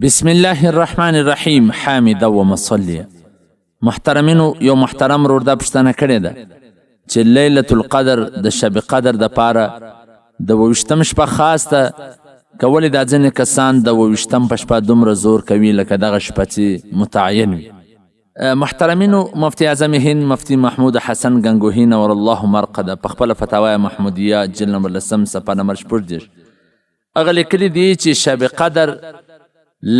بسم الله الرحمن الرحیم. حامد و مصلی. محترمینو، یو محترم رور دا پښتنه کړې ده چې لیلة القدر د شب قدر د پاره د 28 شپه خاص ته کولی دا ځینې کسان د 28 په شپه دومره زور کوي لکه دغه شپه چې متعین وي. محترمینو، مفتی اعظم هند مفتی محمود حسن گنگوهی نور الله مرقده په خپله فتاوی محمودیه جلد نمبر 10 صفحه نمبر 14 هغه لیکلي دي چې شب قدر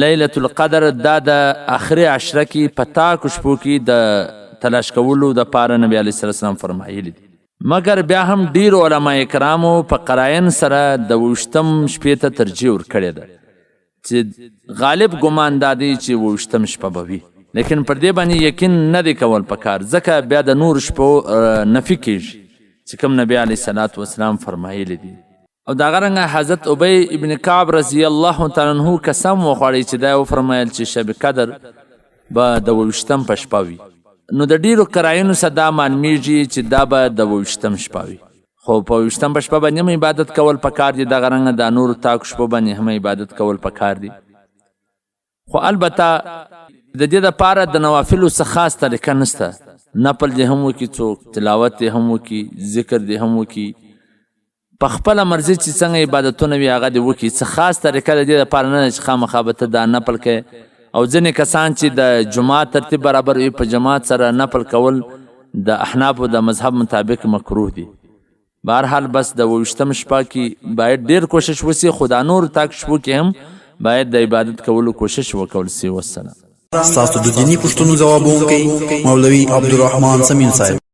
لیلة القدر دا د آخري عشره کې په تاکو شپو کې د تلاش کولو د پاره نبی علیه السلام فرمایلی دي. مګر بیا هم ډیر علما کرامو په قراین سره د 28 شپې ته ترجیح ورکړې ده چې غالب ګمان دا دی چې 28 شپه به وي، لیکن پر دې باندې یقین نه دی کول پکار، ځکه بیا د نور شپو نفي کیږي چې کوم نبی علیه السلام فرمایلی دي. او دا غرنګه حضرت ابی ابن کعب رضی الله تعالی عنہ قسم وخوړی چې دا وفرمایل چې شب قدر به د 28 په شپه وي. نو د ډیرو قراینو څخه دا معلومیږي چې دا به د 28 شپه وي، خو په 28 په شپه باندې هم عبادت کول پکار دي. دا غرنګه د نور تاکو شپه باندې هم عبادت کول پکار دي، خو البته د دې لپاره د نوافلو څخه خاص طریقه نشته. نفل دې هم وکړي، څوک تلاوت دې هم وکړي، ذکر دې هم وکړي، په خپله مرضي چې څنګه عبادتونه وي هغه دې وکړي. څه خاص طریقه د دې لپاره نه ده چې خامخا به ته دا نفل کوې. او ځینې کسان چې د جماعت ترتیب برابر وي په جماعت سره نفل کول د احنافو د مذهب مطابق مکروه دي. بهرحال بس د 28 شپه کې باید ډیر کوشش وسي، خو دا نور تاک شپو کې هم باید د عبادت کولو کوشش وکول سي. والسلام. ستاسو د دیني پوښتنو ځوابونکی مولوي عبدالرحمن سمین صاحب.